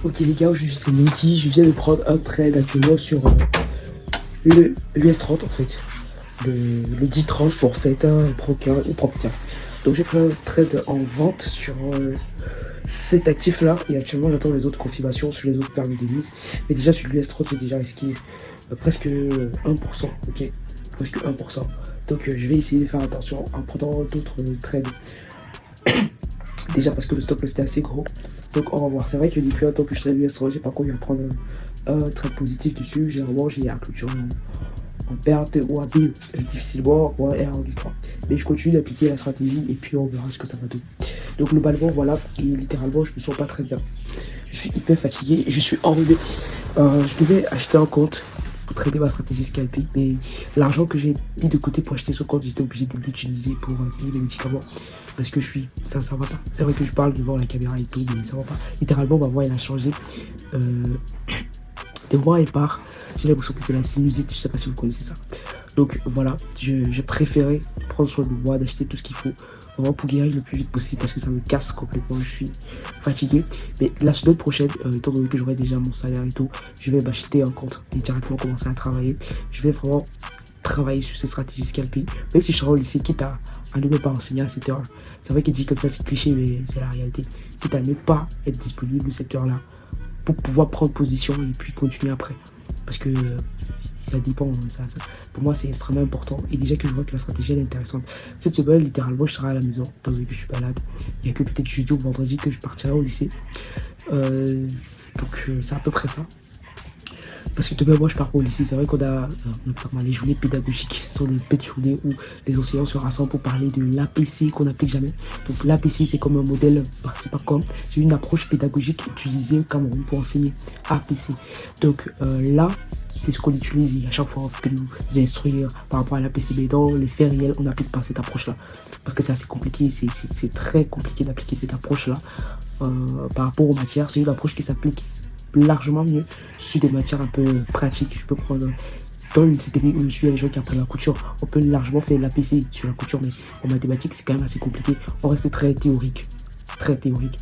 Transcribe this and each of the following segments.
Ok les gars, aujourd'hui c'est midi, je viens de prendre un trade actuellement sur le l'US30 en fait. Le 10-30 pour certains brokers ou propres. Donc j'ai pris un trade en vente sur cet actif là et actuellement j'attends les autres confirmations sur les autres permis de mise. Mais déjà sur l'US30 j'ai déjà risqué presque 1%, ok, presque 1%. Donc je vais essayer de faire attention en prenant d'autres trades. Déjà parce que le stop loss était assez gros. Donc on va voir. C'est vrai que depuis un temps que je trade l'US30, j'ai pas encore eu à prendre un trade positif dessus. Généralement j'ai à clôture en perte ou à B difficilement ou à R en 3. Mais je continue d'appliquer la stratégie et puis on verra ce que ça va donner. Donc globalement voilà, et littéralement je me sens pas très bien. Je suis hyper fatigué, je suis enrhumé. Je devais acheter un compte pour trader ma stratégie scalping, mais l'argent que j'ai mis de côté pour acheter ce compte, j'étais obligé de l'utiliser pour payer les médicaments. Parce que ça va pas. C'est vrai que je parle devant la caméra et tout, mais ça va pas. Littéralement ma voix elle a changé. De voix et part. J'ai l'impression que c'est la sinusite, je sais pas si vous connaissez ça. Donc voilà, j'ai préféré prendre soin de moi, d'acheter tout ce qu'il faut vraiment pour guérir le plus vite possible parce que ça me casse complètement, je suis fatigué. Mais la semaine prochaine, étant donné que j'aurai déjà mon salaire et tout, je vais m'acheter un compte et directement commencer à travailler. Je vais vraiment travailler sur ces stratégies scalping, même si je serai au lycée, quitte à ne même pas enseigner à cette heure-là. C'est vrai qu'il dit comme ça, c'est cliché, mais c'est la réalité. Quitte à ne pas être disponible cette heure-là pour pouvoir prendre position et puis continuer après. Parce que ça dépend, pour moi c'est extrêmement important. Et déjà que je vois que la stratégie elle est intéressante. Cette semaine, littéralement, je serai à la maison, étant donné que je suis malade. Il n'y a que peut-être jeudi ou vendredi que je partirai au lycée. Donc c'est à peu près ça. Parce que demain, moi, je pars pas au lycée. C'est vrai qu'on a les journées pédagogiques. Ce sont des bêtes journées où les enseignants se rassemblent pour parler de l'APC qu'on n'applique jamais. Donc l'APC, c'est comme un modèle, c'est pas comme, c'est une approche pédagogique utilisée au Cameroun pour enseigner APC. Donc là, c'est ce qu'on utilise et à chaque fois que nous instruire par rapport à l'APC. Mais dans les faits réels, on n'applique pas cette approche-là. Parce que c'est assez compliqué, c'est très compliqué d'appliquer cette approche-là par rapport aux matières. C'est une approche qui s'applique largement mieux sur des matières un peu pratiques. Je peux prendre dans une technique où je suis les gens qui apprennent la couture, on peut largement faire l'APC sur la couture, mais en mathématiques c'est quand même assez compliqué, on reste très théorique, très théorique.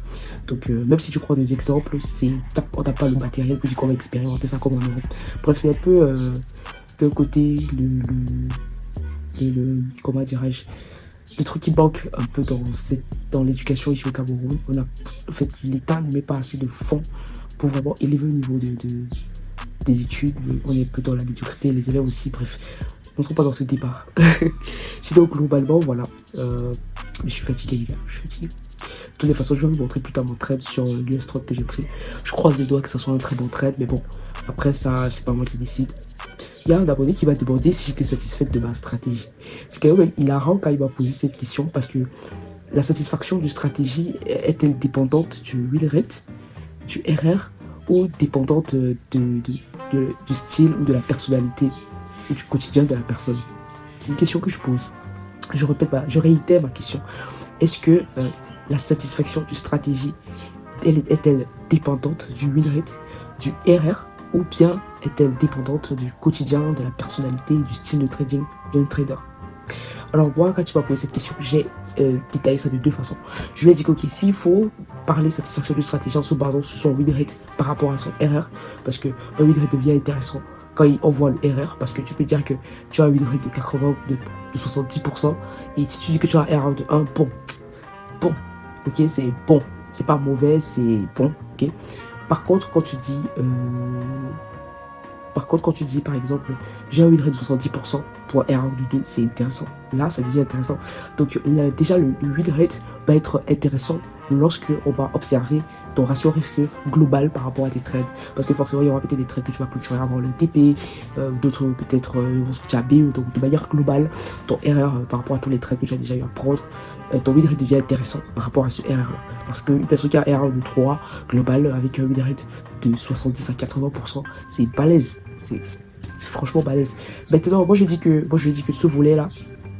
Donc même si tu prends des exemples, on n'a pas le matériel pour dire qu'on va expérimenter ça comme en Europe. Bref, c'est un peu d'un côté comment dirais-je, le truc qui manque un peu dans l'éducation ici au Cameroun. En fait, l'État ne met pas assez de fonds pour vraiment élever le niveau des études. On est un peu dans la médiocrité, les élèves aussi, bref, on ne se trouve pas dans ce débat. Sinon, globalement, voilà. Mais je suis fatigué, les gars, je suis fatigué. De toutes les façons, je vais vous montrer plus tard mon trade sur l'US30 que j'ai pris. Je croise les doigts que ça soit un très bon trade, mais bon, après ça, c'est pas moi qui décide. Il y a un abonné qui m'a demandé si j'étais satisfaite de ma stratégie. C'est quand même hilarant quand il m'a posé cette question parce que la satisfaction d'une stratégie est-elle dépendante du win rate, du RR, ou dépendante du style ou de la personnalité ou du quotidien de la personne? C'est une question que je pose. Je réitère ma question. Est-ce que la satisfaction d'une stratégie est-elle dépendante du win rate, du RR, ou bien est-elle dépendante du quotidien, de la personnalité et du style de trading d'un trader? Alors moi, quand tu m'as posé cette question, j'ai détaillé ça de deux façons. Je lui ai dit que ok, s'il faut parler satisfaction de stratégie en se basant sur son win rate par rapport à son RR, parce que un win rate devient intéressant quand on voit le RR, parce que tu peux dire que tu as un win rate de 80, de 70%, et si tu dis que tu as un RR de 1, bon, ok, c'est bon, c'est pas mauvais, c'est bon, ok. Par contre, quand tu dis, par exemple, j'ai un win rate de 70% pour un RR de 2, c'est intéressant. Là, ça devient intéressant. Donc, déjà, le win rate va être intéressant lorsque on va observer ton ratio risque global par rapport à tes trades. Parce que forcément, il y aura peut-être des trades que tu vas clôturer avant le TP, d'autres peut-être vont sortir à B. Donc, de manière globale, ton RR par rapport à tous les trades que tu as déjà eu à prendre, ton win rate devient intéressant par rapport à ce RR là. Parce qu'une personne qui a un RR de 3 global avec un win rate de 70 à 80%, c'est balèze. C'est franchement balèze. Maintenant, moi je dis que ce volet là,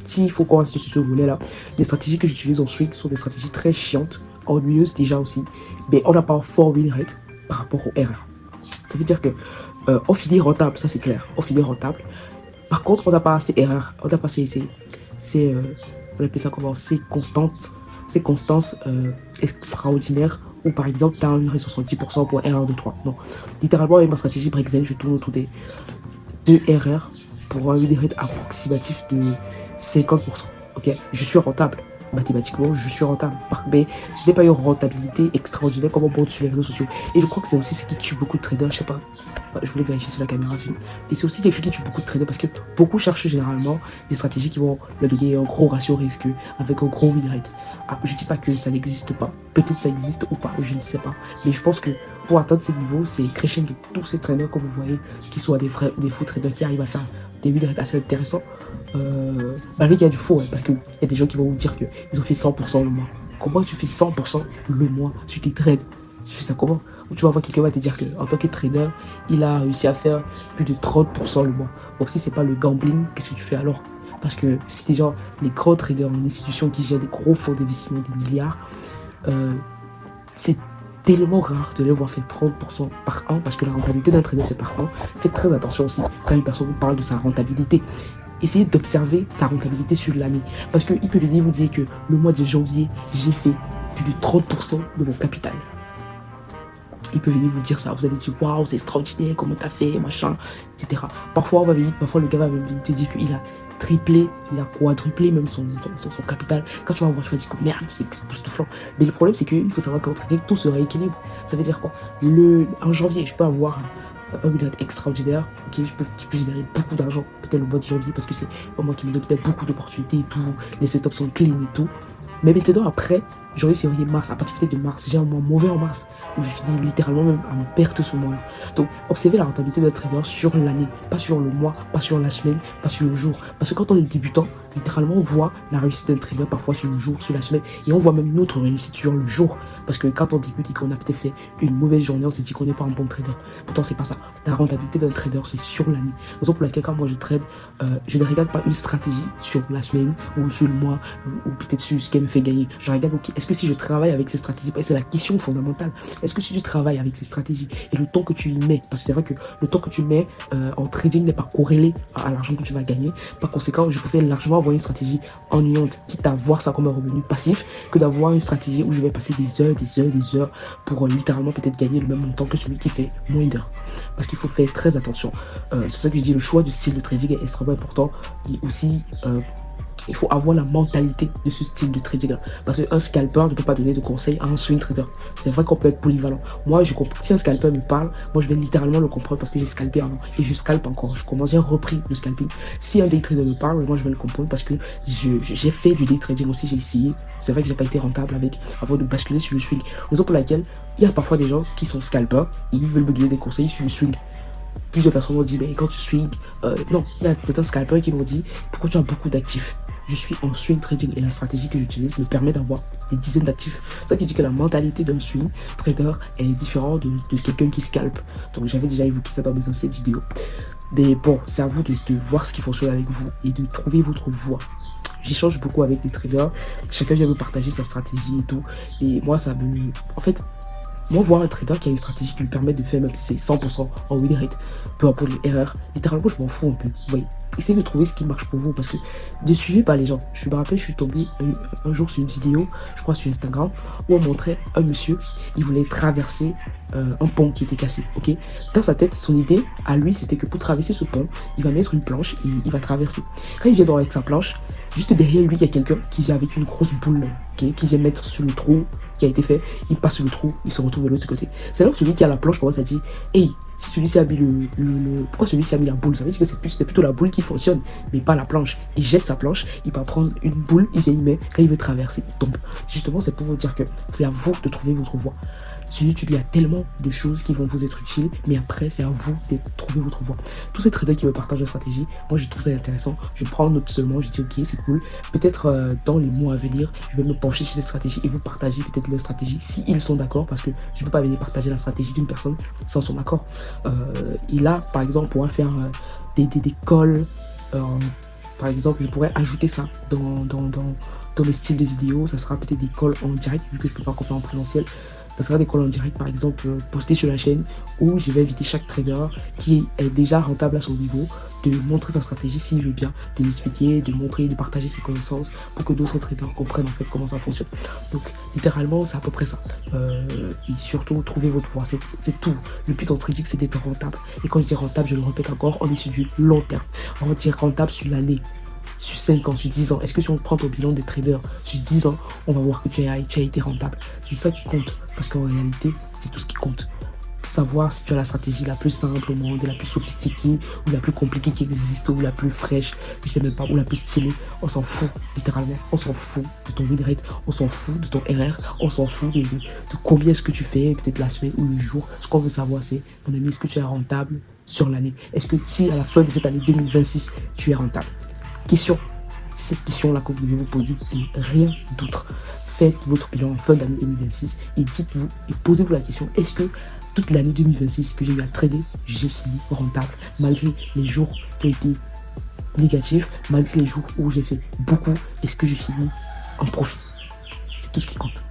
s'il faut qu'on reste sur ce volet là, les stratégies que j'utilise en swing sont des stratégies très chiantes, ennuyeuses déjà aussi, mais on n'a pas un fort win rate par rapport au RR. Ça veut dire que on finit rentable, ça c'est clair, on finit rentable. Par contre, on n'a pas assez RR, on n'a pas assez, on appelle ça comment, c'est constance extraordinaire ou par exemple, tu as un 70% pour erreur de 3. Non. Littéralement, avec ma stratégie Breakzen, je tourne autour des 2 RR pour un win rate approximatif de 50%. Ok, je suis rentable. Mathématiquement, je suis rentable. Mais je n'ai pas une rentabilité extraordinaire comme on montre sur les réseaux sociaux. Et je crois que c'est aussi ce qui tue beaucoup de traders. Je sais pas. Je voulais vérifier si la caméra filme. Et c'est aussi quelque chose qui tue beaucoup de traders parce que beaucoup cherchent généralement des stratégies qui vont leur donner un gros ratio risque avec un gros win rate. Ah, je dis pas que ça n'existe pas. Peut-être ça existe ou pas, je ne sais pas. Mais je pense que pour atteindre ces niveaux, c'est crescendo. Tous ces traders, comme vous voyez, qui soient des vrais ou des faux traders qui arrivent à faire des win rates assez intéressants. Malgré qu'il y a du faux, hein, parce qu'il y a des gens qui vont vous dire qu'ils ont fait 100% le mois. Comment tu fais 100% le mois sur tes trades? Tu fais ça comment? Ou tu vas voir quelqu'un va te dire qu'en tant que trader, il a réussi à faire plus de 30% le mois. Donc si c'est pas le gambling, qu'est-ce que tu fais alors? Parce que si les gens, les gros traders, une institution qui gère des gros fonds d'investissement, des milliards, c'est tellement rare de les voir faire 30% par an, parce que la rentabilité d'un trader c'est par an. Faites très attention aussi quand une personne vous parle de sa rentabilité. Essayez d'observer sa rentabilité sur l'année. Parce qu'il peut venir vous dire que le mois de janvier, j'ai fait plus de 30% de mon capital. Il peut venir vous dire ça. Vous allez dire waouh, c'est extraordinaire, comment t'as fait, machin, etc. Parfois, parfois le gars va venir te dire qu'il a triplé, il a quadruplé même son capital. Quand tu vas voir, tu vas dire que merde, c'est époustouflant. Mais le problème, c'est qu'il faut savoir qu'en trading, tout se rééquilibre. Ça veut dire quoi? En janvier, je peux avoir un win extraordinaire, ok, je peux générer beaucoup d'argent, peut-être le mois de janvier, parce que c'est un mois qui me donne peut-être beaucoup d'opportunités et tout, les setups sont clean et tout. Mais maintenant, après, janvier, février, mars, à partir de mars, j'ai un mois mauvais en mars, où je finis littéralement même à me perdre ce mois-là. Donc, observez la rentabilité d'un trader sur l'année, pas sur le mois, pas sur la semaine, pas sur le jour. Parce que quand on est débutant, littéralement, on voit la réussite d'un trader parfois sur le jour, sur la semaine, et on voit même une autre réussite sur le jour. Parce que quand on débute et qu'on a peut-être fait une mauvaise journée, on s'est dit qu'on n'est pas un bon trader. Pourtant, c'est pas ça. La rentabilité d'un trader, c'est sur l'année. Raison pour laquelle, quand moi je trade, je ne regarde pas une stratégie sur la semaine ou sur le mois ou peut-être sur ce qu'elle me fait gagner. Je regarde, ok, est-ce que si je travaille avec ces stratégies, c'est la question fondamentale. Est-ce que si tu travailles avec ces stratégies et le temps que tu y mets, parce que c'est vrai que le temps que tu mets en trading n'est pas corrélé à l'argent que tu vas gagner. Par conséquent, je préfère largement avoir une stratégie ennuyante, quitte à voir ça comme un revenu passif, que d'avoir une stratégie où je vais passer des heures pour littéralement peut-être gagner le même montant que celui qui fait moins d'heures. Parce qu'il faut faire très attention. C'est pour ça que je dis le choix du style de trading est extrêmement important. Et aussi, il faut avoir la mentalité de ce style de trading là. Parce qu'un scalper ne peut pas donner de conseils à un swing trader. C'est vrai qu'on peut être polyvalent. Moi, je comprends. Si un scalper me parle, moi je vais littéralement le comprendre parce que j'ai scalpé avant. Et je scalpe encore. J'ai repris le scalping. Si un day trader me parle, moi je vais le comprendre parce que j'ai fait du day trading aussi, j'ai essayé. C'est vrai que j'ai pas été rentable avant de basculer sur le swing. Raison pour laquelle il y a parfois des gens qui sont scalpers et ils veulent me donner des conseils sur le swing. Plusieurs personnes m'ont dit, mais quand tu swing, non, il y a certains scalpers qui m'ont dit, pourquoi tu as beaucoup d'actifs? Je suis en swing trading et la stratégie que j'utilise me permet d'avoir des dizaines d'actifs. C'est ça qui dit que la mentalité d'un swing trader est différente de quelqu'un qui scalpe. Donc j'avais déjà évoqué ça dans mes anciennes vidéos. Mais bon, c'est à vous de voir ce qui fonctionne avec vous et de trouver votre voie. J'échange beaucoup avec des traders, chacun vient me partager sa stratégie et tout. Et moi, ça me... En fait, moi, voir un trader qui a une stratégie qui lui permet de faire même si c'est 100% en win rate, peu importe l'erreur, littéralement, je m'en fous un peu. Vous voyez, essayez de trouver ce qui marche pour vous parce que ne suivez pas les gens. Je me rappelle, je suis tombé un jour sur une vidéo, je crois sur Instagram, où on montrait un monsieur, il voulait traverser un pont qui était cassé, ok. Dans sa tête, son idée à lui, c'était que pour traverser ce pont, il va mettre une planche et il va traverser. Quand il vient dans avec sa planche, juste derrière lui, il y a quelqu'un qui vient avec une grosse boule, okay, qui vient mettre sur le trou qui a été fait, il passe le trou, il se retrouve de l'autre côté. C'est là que celui qui a la planche commence à dire, hey, si celui-ci a mis pourquoi celui-ci a mis la boule? Ça veut dire que c'était plutôt la boule qui fonctionne, mais pas la planche. Il jette sa planche, il va prendre une boule, il vient y mettre, quand il veut traverser, il tombe. Justement, c'est pour vous dire que c'est à vous de trouver votre voie. Sur YouTube, il y a tellement de choses qui vont vous être utiles, mais après, c'est à vous de trouver votre voie. Tous ces traders qui me partagent la stratégie, moi, je trouve ça intéressant. Je prends note seulement, je dis, ok, c'est cool. Peut-être dans les mois à venir, je vais me pencher sur ces stratégies et vous partager peut-être leur stratégie, si ils sont d'accord, parce que je ne peux pas venir partager la stratégie d'une personne sans son accord. Et là, par exemple, on pourra faire des calls. Par exemple, je pourrais ajouter ça dans mes styles de vidéos. Ça sera peut-être des calls en direct, vu que je ne peux pas encore faire en présentiel. Ça sera des calls en direct, par exemple, postés sur la chaîne où je vais inviter chaque trader qui est déjà rentable à son niveau de montrer sa stratégie s'il veut bien, de l'expliquer, de montrer, de partager ses connaissances pour que d'autres traders comprennent en fait comment ça fonctionne. Donc littéralement c'est à peu près ça. Et surtout trouver votre voie, c'est tout. Le but en trading c'est d'être rentable. Et quand je dis rentable, je le répète encore, on est sur du long terme. On va dire rentable sur l'année, sur 5 ans, sur 10 ans. Est-ce que si on prend ton bilan de trader sur 10 ans, on va voir que tu as été rentable. C'est ça qui compte. Parce qu'en réalité, c'est tout ce qui compte. Savoir si tu as la stratégie la plus simple au monde, la plus sophistiquée, ou la plus compliquée qui existe, ou la plus fraîche, je sais même pas, ou la plus stylée. On s'en fout, littéralement. On s'en fout de ton win rate, on s'en fout de ton RR, on s'en fout de combien est-ce que tu fais, peut-être la semaine ou le jour. Ce qu'on veut savoir, c'est, mon ami, est-ce que tu es rentable sur l'année? Est-ce que si à la fin de cette année 2026, tu es rentable? Question. C'est cette question-là que vous devez vous poser et rien d'autre. Faites votre bilan en fin d'année 2026 et dites-vous et posez-vous la question, est-ce que toute l'année 2026 que j'ai eu à trader, j'ai fini rentable malgré les jours qui ont été négatifs, malgré les jours où j'ai fait beaucoup, est-ce que j'ai fini en profit? C'est tout ce qui compte.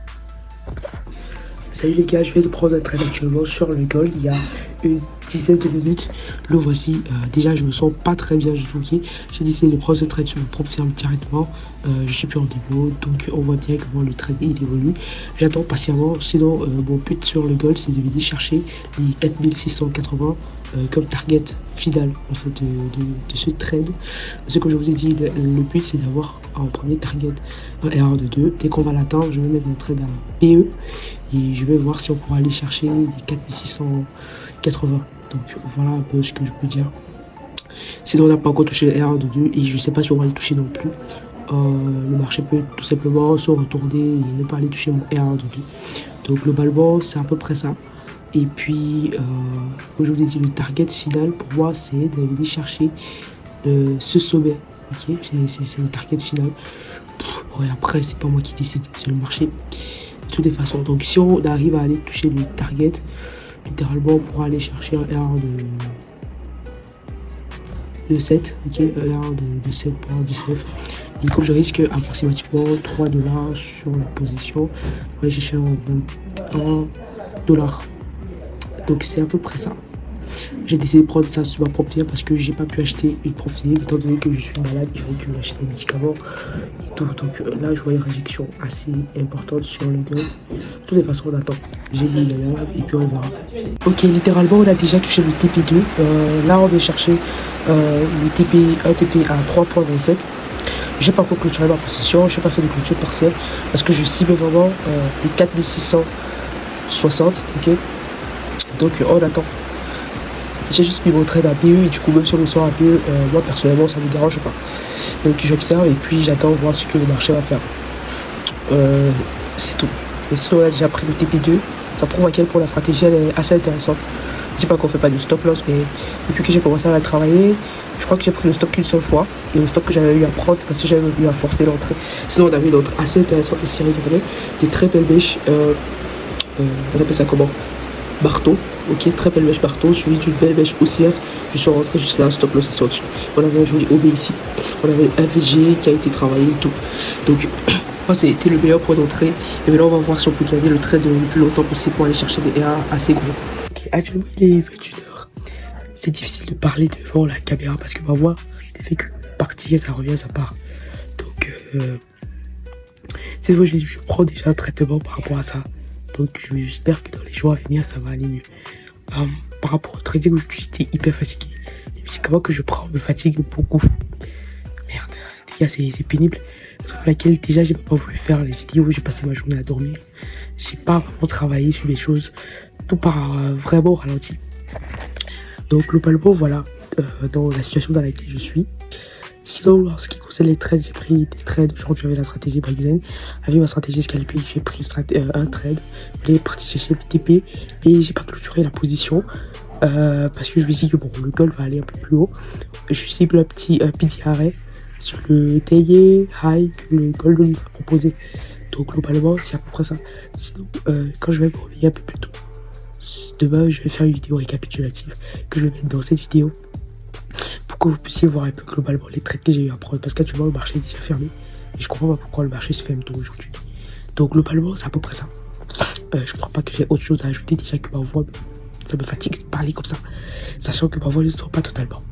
Salut les gars, je vais prendre un trade actuellement sur le gold. Il y a une dizaine de minutes. Le voici. Déjà, je me sens pas très bien. J'ai décidé de prendre ce trade sur ma propre firme directement. Je suis plus en démo, donc on voit bien comment le trade il évolue. J'attends patiemment. Sinon, mon but sur le gold, c'est de venir chercher les 4680 comme target final en fait de ce trade. Parce que comme je vous ai dit, le but c'est d'avoir en premier target un RR de 2. Dès qu'on va l'atteindre, je vais mettre mon trade à PE et je vais voir si on pourra aller chercher les 4680. Donc voilà un peu ce que je peux dire. Sinon on n'a pas encore touché le RR de 2 et je sais pas si on va le toucher non plus. Le marché peut tout simplement se retourner et ne pas aller toucher mon RR de 2. Donc globalement c'est à peu près ça. Et puis, comme je vous ai dit, le target final pour moi, c'est d'aller chercher ce sommet. Ok, c'est le target final. Ouais, après, c'est pas moi qui décide, c'est le marché. De toutes les façons. Donc, si on arrive à aller toucher le target, littéralement, on pourra aller chercher un R de 7. Ok, un R de 7.19. Et comme je risque approximativement 3 $ sur la position, on va chercher un 21 $. Donc c'est à peu près ça. J'ai décidé de prendre ça sur ma propre firme parce que j'ai pas pu acheter une propre firme étant donné que je suis malade, il fallait que j'achète des médicaments et tout. Donc là je vois une réjection assez importante sur le gueule. De toutes les façons on attend. J'ai mis là et puis on verra. Ok, littéralement on a déjà touché le TP2. Là on va chercher le TP, un TP à 3.27. J'ai pas encore clôturé ma position, j'ai pas fait de clôture partielle parce que je cible vraiment des 4660. Ok. Donc on attend. J'ai juste mis mon trade à PE et du coup même si on sort à PE, moi personnellement ça ne me dérange pas. Donc j'observe et puis j'attends voir ce que le marché va faire. C'est tout. Et sinon on a déjà pris le TP2. Ça prouve à quel point la stratégie elle est assez intéressante. Je dis pas qu'on fait pas de stop loss, mais depuis que j'ai commencé à la travailler, je crois que j'ai pris le stop qu'une seule fois. Et le stop que j'avais eu à prendre, c'est parce que j'avais eu à forcer l'entrée. Sinon on a vu une autre assez intéressante ici, regardez, des très belles bêches. On appelle ça comment? Marteau, ok, très belle mèche marteau, suivi d'une belle mèche haussière. Je suis rentré juste là, stop loss ici au-dessus. On avait un joli OB ici, on avait un VG qui a été travaillé et tout. Donc, c'était le meilleur point d'entrée. Et maintenant, on va voir si on peut garder le trade le plus longtemps possible pour aller chercher des RA assez gros. Ok, actuellement, il est 21h. C'est difficile de parler devant la caméra parce que ma voix fait que partir, ça revient, ça part. Donc, cette fois, je prends déjà un traitement par rapport à ça. Donc j'espère que dans les jours à venir ça va aller mieux. Par rapport au trading aujourd'hui j'étais hyper fatigué. Les médicaments que je prends me fatiguent beaucoup. Merde, les gars c'est pénible. C'est pour laquelle déjà j'ai pas voulu faire les vidéos, j'ai passé ma journée à dormir. J'ai pas vraiment travaillé sur les choses. Tout part vraiment au ralenti. Donc globalement voilà dans la situation dans laquelle je suis. Sinon, en ce qui concerne les trades, j'ai pris des trades. Aujourd'hui, j'avais la stratégie break-even. Avec ma stratégie scalpée, j'ai pris un trade. Je l'ai parti chercher le TP et j'ai pas clôturé la position parce que je me suis dit que bon, le gold va aller un peu plus haut. Je cible un petit arrêt sur le daily high que le gold nous a proposé. Donc, globalement, c'est à peu près ça. Sinon, quand je vais me réveiller un peu plus tôt, demain, je vais faire une vidéo récapitulative que je vais mettre dans cette vidéo. Que vous puissiez voir un peu globalement les trades que j'ai eu à prendre parce qu'actuellement le marché est déjà fermé et je comprends pas pourquoi le marché se ferme tôt aujourd'hui. Donc globalement c'est à peu près ça. Je crois pas que j'ai autre chose à ajouter, déjà que ma voix ça me fatigue de parler comme ça, sachant que ma voix ne sort pas totalement.